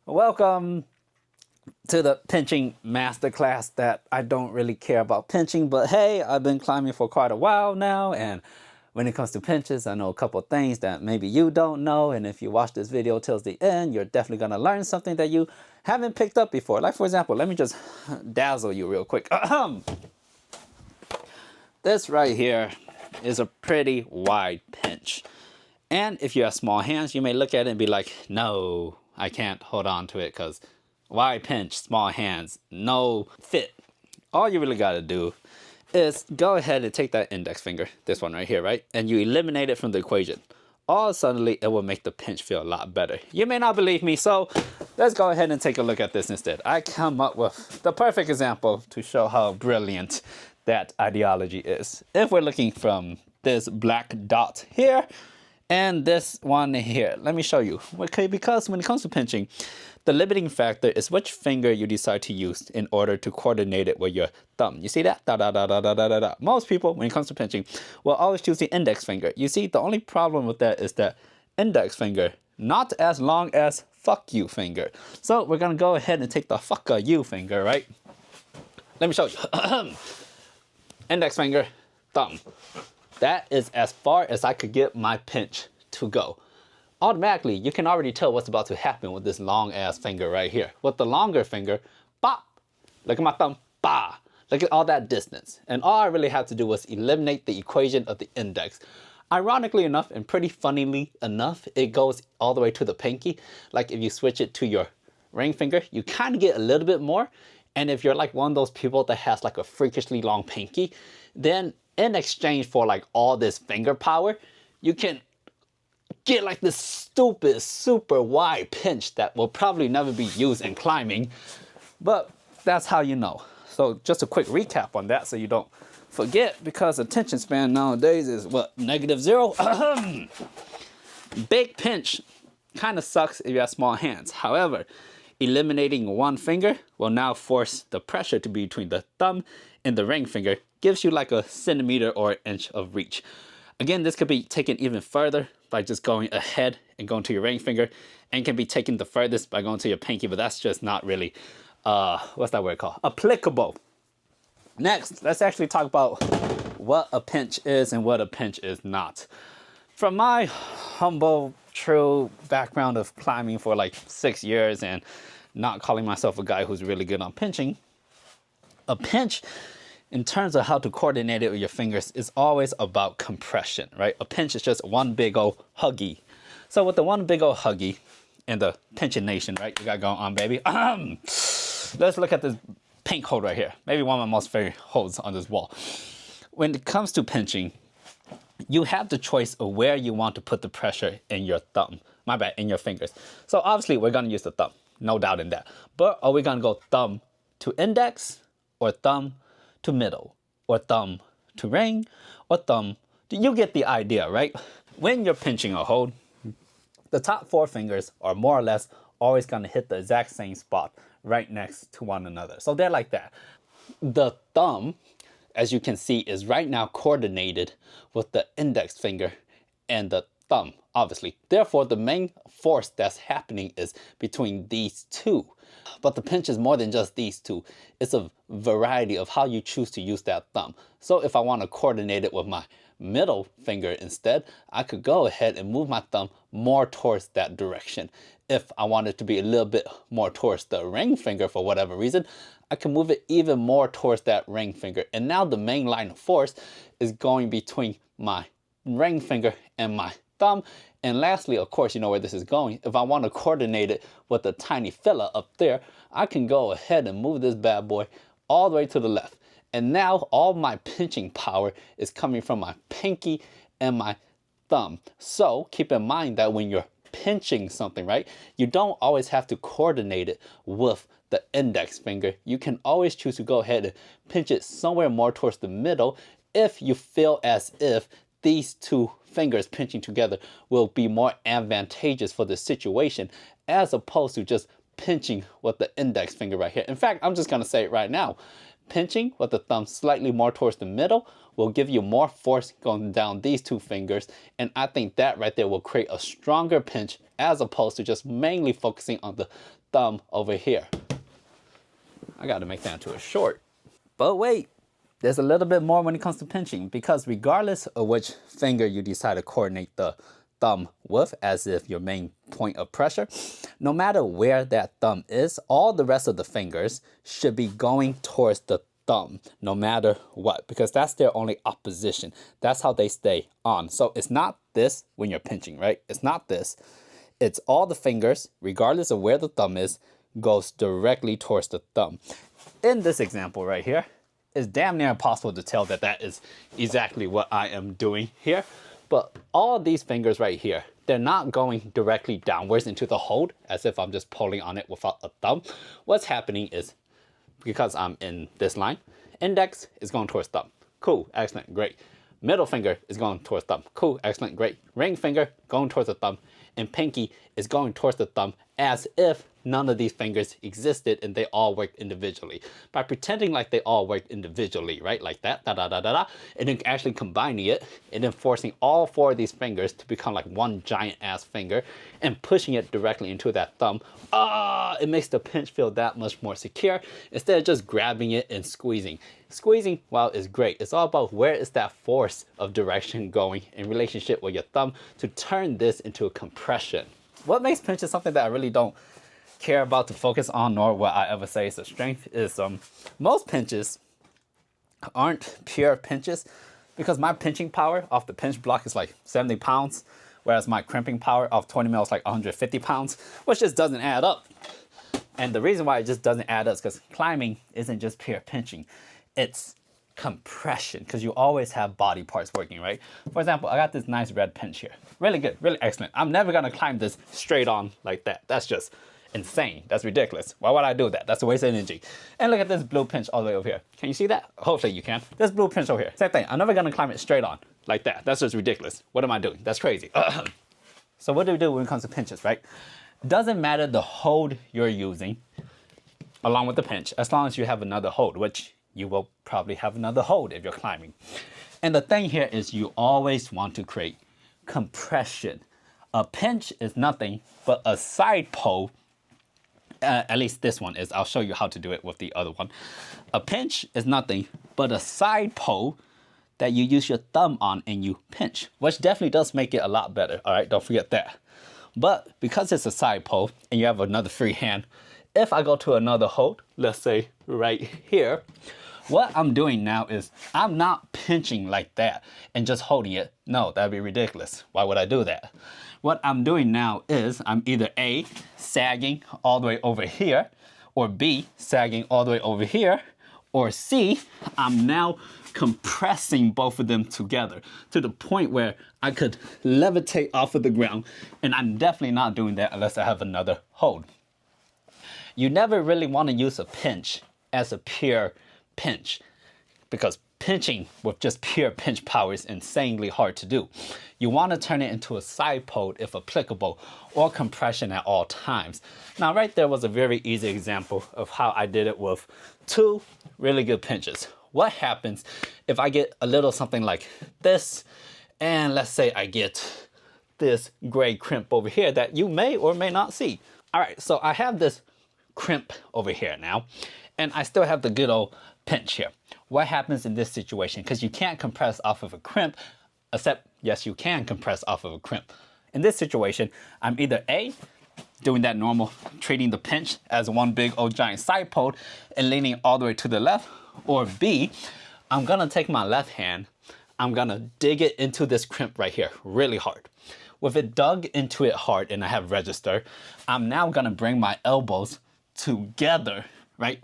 Welcome to the pinching masterclass that I don't really care about pinching, but hey, I've been climbing for quite a while now, and when it comes to pinches, I know a couple things that maybe you don't know, and if you watch this video till the end, you're definitely gonna learn something that you haven't picked up before. Like for example, let me just dazzle you real quick. This right here is a pretty wide pinch. And if you have small hands, you may look at it and be like, no, I can't hold on to it because wide pinch, small hands, no fit. All you really got to do is go ahead and take that index finger, this one right here, right? And you eliminate it from the equation. All suddenly, it will make the pinch feel a lot better. You may not believe me, so let's go ahead and take a look at this instead. I come up with the perfect example to show how brilliant that ideology is. If we're looking from this black dot here, and this one here, let me show you. Okay, because when it comes to pinching, the limiting factor is which finger you decide to use in order to coordinate it with your thumb. You see that? Da, da, da, da, da, da, da, da. Most people, when it comes to pinching, will always choose the index finger. You see, the only problem with that is that index finger, not as long as fuck you finger. So we're gonna go ahead and take the fuck you finger, right? Let me show you. Index finger, thumb. That is as far as I could get my pinch to go. Automatically, you can already tell what's about to happen with this long ass finger right here. With the longer finger, bop, look at my thumb, bah. Look at all that distance. And all I really had to do was eliminate the equation of the index. Ironically enough, and pretty funnily enough, it goes all the way to the pinky. Like if you switch it to your ring finger, you kind of get a little bit more. And if you're like one of those people that has like a freakishly long pinky, then in exchange for like all this finger power, you can get like this stupid, super wide pinch that will probably never be used in climbing. But that's how you know. So just a quick recap on that so you don't forget, because attention span nowadays is what, -0? Big pinch kind of sucks if you have small hands. However, eliminating one finger will now force the pressure to be between the thumb and the ring finger, gives you like a centimeter or an inch of reach. Again, this could be taken even further by just going ahead and going to your ring finger, and can be taken the furthest by going to your pinky, but that's just not really, what's that word called? Applicable. Next, let's actually talk about what a pinch is and what a pinch is not. From my humble, true background of climbing for like 6 years and not calling myself a guy who's really good on pinching, a pinch, in terms of how to coordinate it with your fingers, is always about compression, right? A pinch is just one big old huggy. So with the one big old huggy in the pinching nation, right? You got going on, baby. Let's look at this pink hole right here. Maybe one of my most favorite holes on this wall. When it comes to pinching, you have the choice of where you want to put the pressure in your thumb. My bad, in your fingers. So obviously we're gonna use the thumb, no doubt in that. But are we gonna go thumb to index, or thumb to middle, or thumb to ring, or thumb to, you get the idea, right? When you're pinching a hold, the top 4 fingers are more or less always gonna hit the exact same spot right next to one another. So they're like that. The thumb, as you can see, is right now coordinated with the index finger and the thumb, obviously. Therefore, the main force that's happening is between these two. But the pinch is more than just these two. It's a variety of how you choose to use that thumb. So if I want to coordinate it with my middle finger instead, I could go ahead and move my thumb more towards that direction. If I want it to be a little bit more towards the ring finger for whatever reason, I can move it even more towards that ring finger. And now the main line of force is going between my ring finger and my thumb. And lastly, of course, you know where this is going. If I want to coordinate it with the tiny fella up there, I can go ahead and move this bad boy all the way to the left. And now all my pinching power is coming from my pinky and my thumb. So keep in mind that when you're pinching something, right, you don't always have to coordinate it with the index finger. You can always choose to go ahead and pinch it somewhere more towards the middle if you feel as if these two fingers pinching together will be more advantageous for the situation, as opposed to just pinching with the index finger right here. In fact, I'm just gonna say it right now. Pinching with the thumb slightly more towards the middle will give you more force going down these two fingers, and I think that right there will create a stronger pinch, as opposed to just mainly focusing on the thumb over here. I got to make that into a short. But wait, there's a little bit more when it comes to pinching, because regardless of which finger you decide to coordinate the thumb with as if your main point of pressure, no matter where that thumb is, all the rest of the fingers should be going towards the thumb no matter what, because that's their only opposition. That's how they stay on. So it's not this when you're pinching, right? It's not this. It's all the fingers, regardless of where the thumb is, goes directly towards the thumb. In this example right here, it's damn near impossible to tell that that is exactly what I am doing here. But all these fingers right here, they're not going directly downwards into the hold as if I'm just pulling on it without a thumb. What's happening is, because I'm in this line, index is going towards thumb. Cool, excellent, great. Middle finger is going towards thumb. Cool, excellent, great. Ring finger going towards the thumb. And pinky is going towards the thumb as if none of these fingers existed and they all worked individually. By pretending like they all worked individually, right? Like that, da-da-da-da-da. And then actually combining it and then forcing all four of these fingers to become like one giant ass finger and pushing it directly into that thumb. It makes the pinch feel that much more secure instead of just grabbing it and squeezing. Squeezing, while is great, it's all about where is that force of direction going in relationship with your thumb to turn this into a compression. What makes pinches something that I really don't care about to focus on, nor what I ever say is a strength, is most pinches aren't pure pinches, because my pinching power off the pinch block is like 70 pounds, whereas my crimping power off 20 mil is like 150 pounds, which just doesn't add up. And the reason why it just doesn't add up is because climbing isn't just pure pinching. It's compression, because you always have body parts working, right? For example, I got this nice red pinch here. Really good, really excellent. I'm never gonna climb this straight on like that. That's just insane. That's ridiculous. Why would I do that? That's a waste of energy. And look at this blue pinch all the way over here. Can you see that? Hopefully you can. This blue pinch over here. Same thing. I'm never gonna climb it straight on like that. That's just ridiculous. What am I doing? That's crazy. So what do we do when it comes to pinches, right? Doesn't matter the hold you're using along with the pinch, as long as you have another hold, which you will probably have another hold if you're climbing. And the thing here is you always want to create compression. A pinch is nothing but a side pull. At least this one is. I'll show you how to do it with the other one. A pinch is nothing but a side pull that you use your thumb on and you pinch, which definitely does make it a lot better. All right, don't forget that. But because it's a side pull and you have another free hand, if I go to another hold, let's say right here, what I'm doing now is I'm not pinching like that and just holding it. No, that'd be ridiculous. Why would I do that? What I'm doing now is I'm either A, sagging all the way over here, or B, sagging all the way over here, or C, I'm now compressing both of them together to the point where I could levitate off of the ground. And I'm definitely not doing that unless I have another hold. You never really want to use a pinch as a pure pinch, because pinching with just pure pinch power is insanely hard to do. You want to turn it into a side pull if applicable, or compression at all times. Now right there was a very easy example of how I did it with two really good pinches. What happens if I get a little something like this, and let's say I get this gray crimp over here that you may or may not see. All right, so I have this crimp over here now, and I still have the good old pinch here. What happens in this situation? Because you can't compress off of a crimp, except yes, you can compress off of a crimp. In this situation, I'm either A, doing that normal, treating the pinch as one big old giant side pull and leaning all the way to the left, or B, I'm gonna take my left hand, I'm gonna dig it into this crimp right here really hard. With it dug into it hard and I have register, I'm now gonna bring my elbows together, right?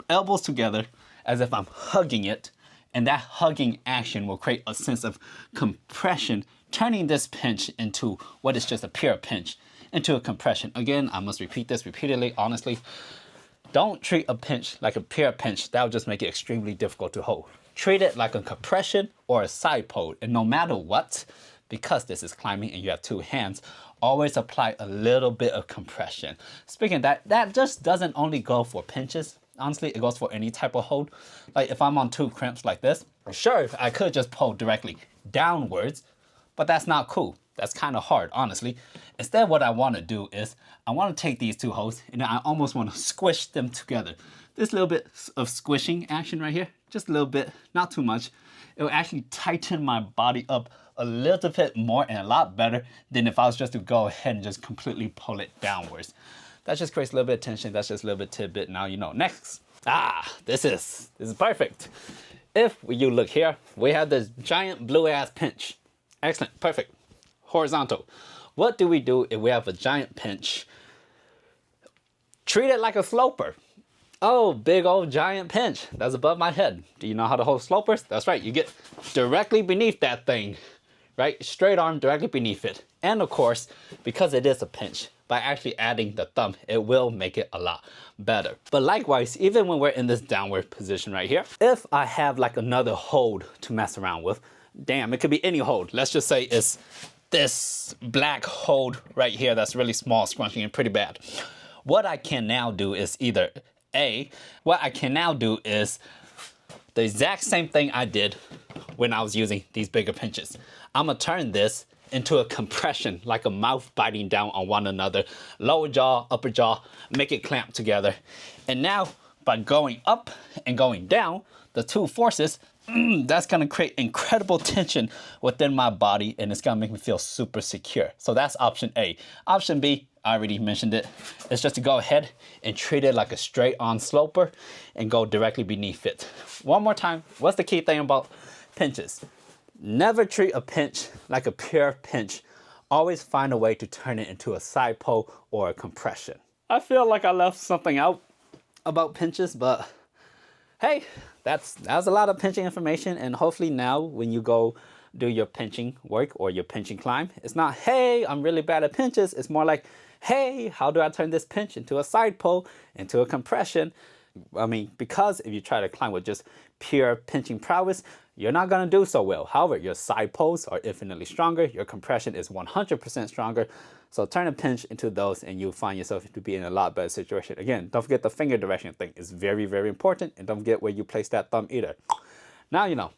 Elbows together as if I'm hugging it, and that hugging action will create a sense of compression, turning this pinch into what is just a pure pinch into a compression. Again, I must repeat this repeatedly, honestly. Don't treat a pinch like a pure pinch. That will just make it extremely difficult to hold. Treat it like a compression or a side pull, and no matter what, because this is climbing and you have two hands, always apply a little bit of compression. Speaking of that, that just doesn't only go for pinches. Honestly, it goes for any type of hold. Like if I'm on two crimps like this, sure, I could just pull directly downwards, but that's not cool. That's kind of hard, honestly. Instead, what I want to do is I want to take these two holes and I almost want to squish them together. This little bit of squishing action right here, just a little bit, not too much. It will actually tighten my body up a little bit more and a lot better than if I was just to go ahead and just completely pull it downwards. That just creates a little bit of tension. That's just a little bit tidbit. Now you know. Next. This is perfect. If you look here, we have this giant blue ass pinch. Excellent, perfect. Horizontal. What do we do if we have a giant pinch? Treat it like a sloper. Oh, big old giant pinch. That's above my head. Do you know how to hold slopers? That's right. You get directly beneath that thing, right? Straight arm directly beneath it. And of course, because it is a pinch, by actually adding the thumb, it will make it a lot better. But likewise, even when we're in this downward position right here, if I have like another hold to mess around with, damn, it could be any hold. Let's just say it's this black hold right here that's really small, scrunching and pretty bad. What I can now do is either the exact same thing I did when I was using these bigger pinches. I'm gonna turn this into a compression, like a mouth biting down on one another. Lower jaw, upper jaw, make it clamp together. And now, by going up and going down, the two forces, that's gonna create incredible tension within my body, and it's gonna make me feel super secure. So that's option A. Option B, I already mentioned it. It's just to go ahead and treat it like a straight on sloper and go directly beneath it. One more time, what's the key thing about pinches? Never treat a pinch like a pure pinch. Always find a way to turn it into a side pull or a compression. I feel like I left something out about pinches, but hey, that's a lot of pinching information, and hopefully now when you go do your pinching work or your pinching climb, it's not, hey, I'm really bad at pinches. It's more like, hey, how do I turn this pinch into a side pull, into a compression? I mean, because if you try to climb with just pure pinching prowess, you're not gonna do so well. However, your side pulls are infinitely stronger. Your compression is 100% stronger. So turn a pinch into those and you'll find yourself to be in a lot better situation. Again, don't forget the finger direction thing is very, very important. And don't forget where you place that thumb either. Now you know.